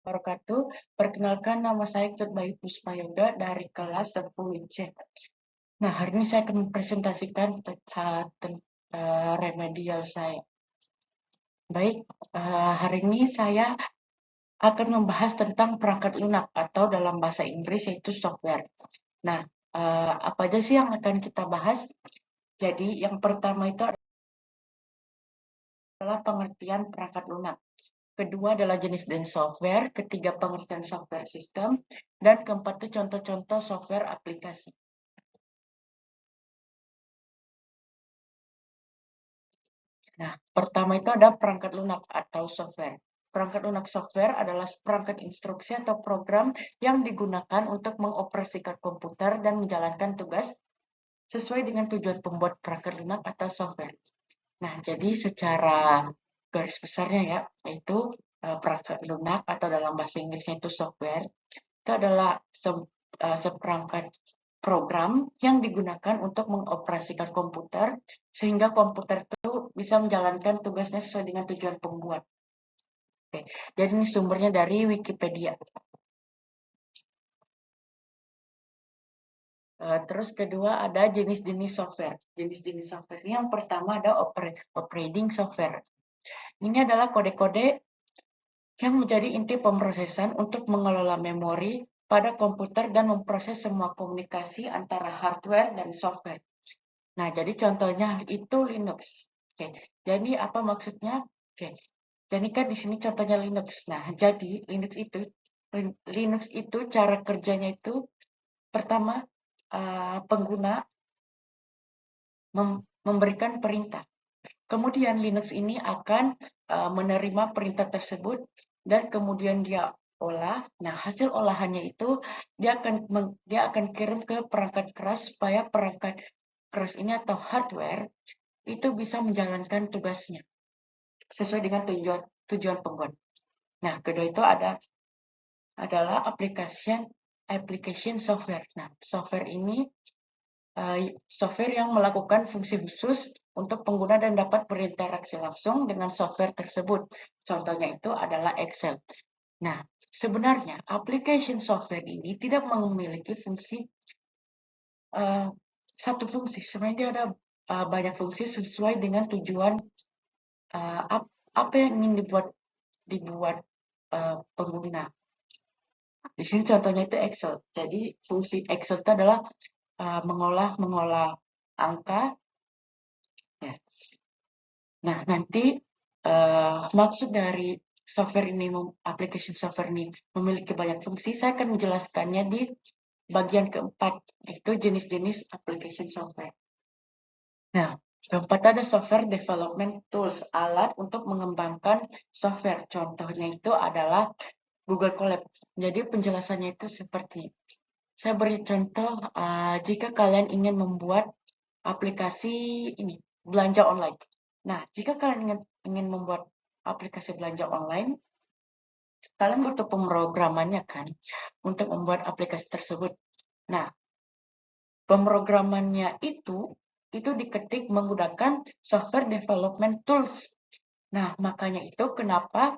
Wabarakatuh. Perkenalkan, nama saya Cut Bayu Puspayoga dari kelas 10C. Nah, hari ini saya akan mempresentasikan remedial saya. Baik, hari ini saya akan membahas tentang perangkat lunak atau dalam bahasa Inggris yaitu software. Nah, apa aja sih yang akan kita bahas? Jadi, yang pertama itu adalah pengertian perangkat lunak. Kedua adalah jenis dan software, ketiga pengertian software sistem, dan keempat itu contoh-contoh software aplikasi. Nah, pertama itu ada perangkat lunak atau software. Perangkat lunak software adalah perangkat instruksi atau program yang digunakan untuk mengoperasikan komputer dan menjalankan tugas sesuai dengan tujuan pembuat perangkat lunak atau software. Nah, jadi secara garis besarnya ya, itu perangkat lunak atau dalam bahasa Inggrisnya itu software, itu adalah seperangkat program yang digunakan untuk mengoperasikan komputer sehingga komputer itu bisa menjalankan tugasnya sesuai dengan tujuan pembuat. Oke, jadi ini sumbernya dari Wikipedia. Terus kedua ada jenis-jenis software. Jenis-jenis software ini yang pertama ada operating software. Ini adalah kode-kode yang menjadi inti pemrosesan untuk mengelola memori pada komputer dan memproses semua komunikasi antara hardware dan software. Nah, jadi contohnya itu Linux. Oke, jadi apa maksudnya? Oke, jadi kan di sini contohnya Linux. Nah, jadi Linux itu cara kerjanya itu pertama pengguna memberikan perintah. Kemudian Linux ini akan menerima perintah tersebut dan kemudian dia olah. Nah, hasil olahannya itu dia akan kirim ke perangkat keras supaya perangkat keras ini atau hardware itu bisa menjalankan tugasnya sesuai dengan tujuan pembuat. Nah, kedua itu adalah application software. Nah, software ini software yang melakukan fungsi khusus untuk pengguna dan dapat berinteraksi langsung dengan software tersebut. Contohnya itu adalah Excel. Nah, sebenarnya application software ini tidak memiliki satu fungsi. Sebenarnya dia ada banyak fungsi sesuai dengan tujuan apa yang ingin dibuat pengguna. Di sini contohnya itu Excel. Jadi fungsi Excel itu adalah mengolah angka. Ya. Nah, nanti maksud dari application software ini memiliki banyak fungsi, saya akan menjelaskannya di bagian keempat, yaitu jenis-jenis application software. Nah, keempat ada software development tools, alat untuk mengembangkan software. Contohnya itu adalah Google Colab. Jadi penjelasannya itu seperti, saya beri contoh, jika kalian ingin membuat aplikasi ini, belanja online. Nah, jika kalian ingin membuat aplikasi belanja online, kalian butuh pemrogramannya kan untuk membuat aplikasi tersebut. Nah, pemrogramannya itu diketik menggunakan software development tools. Nah, makanya itu kenapa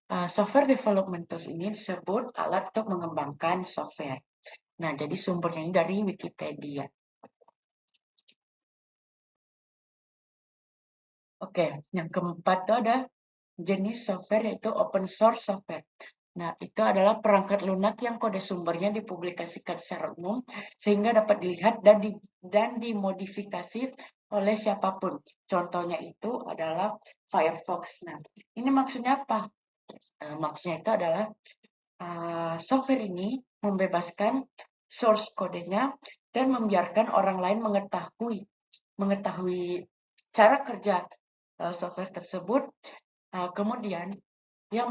software development tools ini disebut alat untuk mengembangkan software. Nah, jadi sumbernya ini dari Wikipedia. Oke, yang keempat itu ada jenis software yaitu open source software. Nah, itu adalah perangkat lunak yang kode sumbernya dipublikasikan secara umum sehingga dapat dilihat dan dimodifikasi oleh siapapun. Contohnya itu adalah Firefox. Nah, ini maksudnya apa? Maksudnya itu adalah software ini membebaskan source kodenya dan membiarkan orang lain mengetahui cara kerja software tersebut. Kemudian yang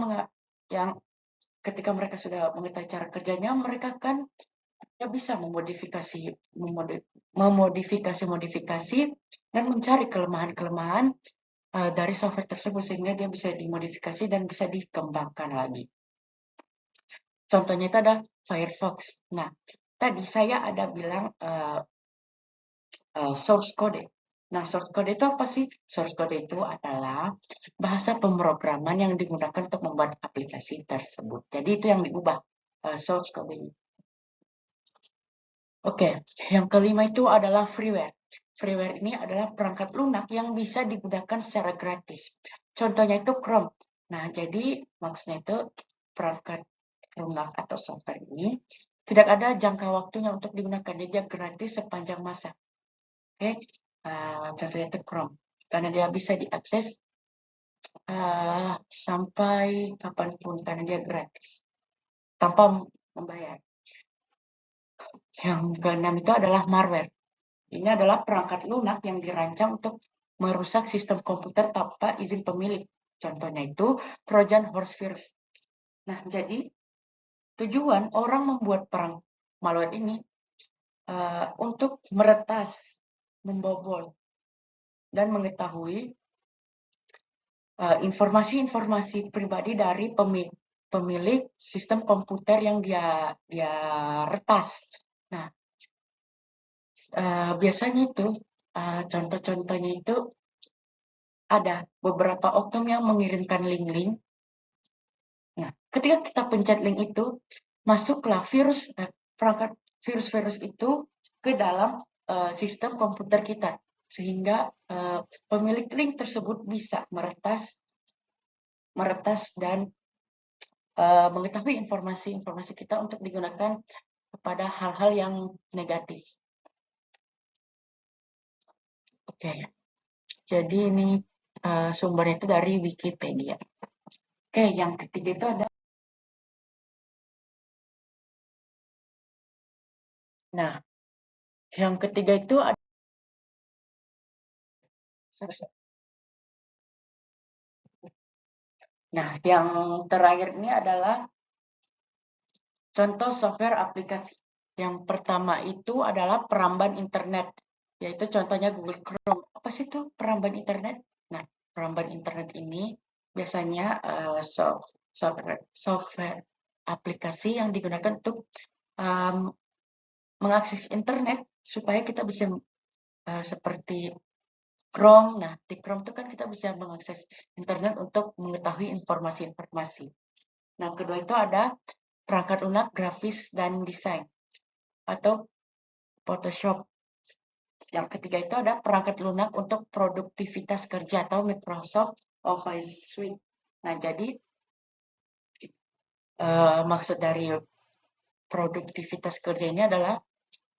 ketika mereka sudah mengetahui cara kerjanya, mereka kan ya bisa memodifikasi dan mencari kelemahan-kelemahan dari software tersebut sehingga dia bisa dimodifikasi dan bisa dikembangkan lagi. Contohnya itu ada Firefox. Nah, tadi saya ada bilang source code. Nah, source code itu apa sih? Source code itu adalah bahasa pemrograman yang digunakan untuk membuat aplikasi tersebut. Jadi itu yang diubah, source code ini. Oke, yang kelima itu adalah freeware. Freeware ini adalah perangkat lunak yang bisa digunakan secara gratis. Contohnya itu Chrome. Nah, jadi maksudnya itu perangkat lunak atau software ini tidak ada jangka waktunya untuk digunakan. Jadi dia gratis sepanjang masa. Oke, contohnya itu Chrome. Karena dia bisa diakses sampai kapanpun karena dia gratis tanpa membayar. Yang keenam itu adalah malware. Ini adalah perangkat lunak yang dirancang untuk merusak sistem komputer tanpa izin pemilik. Contohnya itu Trojan Horse Virus. Nah, jadi tujuan orang membuat perang malware ini untuk meretas, membobol, dan mengetahui informasi-informasi pribadi dari pemilik sistem komputer yang dia retas. Nah, biasanya itu contoh-contohnya itu ada beberapa oknum yang mengirimkan link-link. Nah, ketika kita pencet link itu, masuklah perangkat virus-virus itu ke dalam sistem komputer kita, sehingga pemilik link tersebut bisa meretas dan mengetahui informasi-informasi kita untuk digunakan kepada hal-hal yang negatif. Oke, jadi ini sumbernya itu dari Wikipedia. Oke, yang ketiga itu ada. Nah, yang ketiga itu ada. Nah, yang terakhir ini adalah contoh software aplikasi. Yang pertama itu adalah peramban internet, yaitu contohnya Google Chrome. Apa sih itu peramban internet? Nah, peramban internet ini biasanya software aplikasi yang digunakan untuk mengakses internet supaya kita bisa seperti Chrome. Nah, di Chrome itu kan kita bisa mengakses internet untuk mengetahui informasi-informasi. Nah, kedua itu ada perangkat lunak grafis dan desain atau Photoshop. Yang ketiga itu ada perangkat lunak untuk produktivitas kerja atau Microsoft Office Suite. Nah, jadi maksud dari produktivitas kerja ini adalah,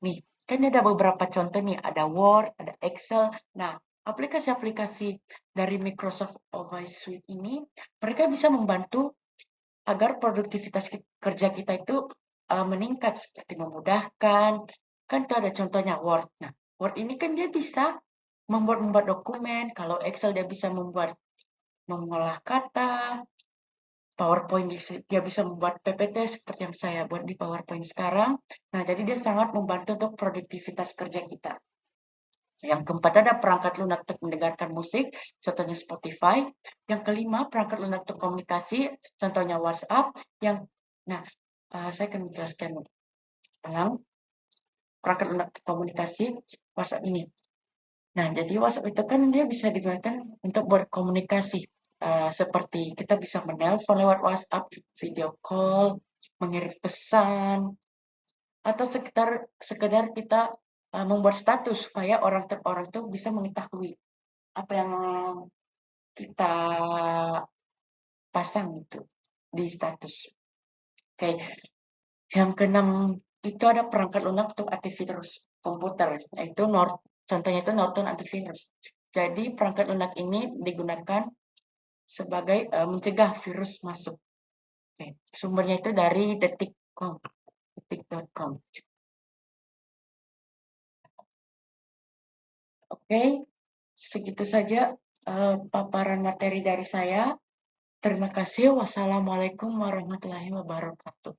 nih, kan ada beberapa contoh nih, ada Word, ada Excel. Nah, aplikasi-aplikasi dari Microsoft Office Suite ini, mereka bisa membantu agar produktivitas kerja kita itu meningkat, seperti memudahkan. Kan itu ada contohnya Word. Nah, Word ini kan dia bisa membuat dokumen. Kalau Excel dia bisa mengolah kata. PowerPoint dia bisa membuat PPT seperti yang saya buat di PowerPoint sekarang. Nah, jadi dia sangat membantu untuk produktivitas kerja kita. Yang keempat ada perangkat lunak untuk mendengarkan musik, contohnya Spotify. Yang kelima perangkat lunak untuk komunikasi, contohnya WhatsApp. Nah, saya akan menjelaskan tentang perangkat lunak untuk komunikasi WhatsApp ini. Nah, jadi WhatsApp itu kan dia bisa digunakan untuk berkomunikasi. Seperti kita bisa menelpon lewat WhatsApp, video call, mengirim pesan, atau sekedar kita membuat status supaya orang itu bisa mengetahui apa yang kita pasang itu di status. Oke, yang keenam itu ada perangkat lunak untuk antivirus komputer, yaitu contohnya itu Norton Antivirus. Jadi perangkat lunak ini digunakan sebagai mencegah virus masuk. Oke, sumbernya itu dari detik.com. Oke, segitu saja paparan materi dari saya. Terima kasih. Wassalamualaikum warahmatullahi wabarakatuh.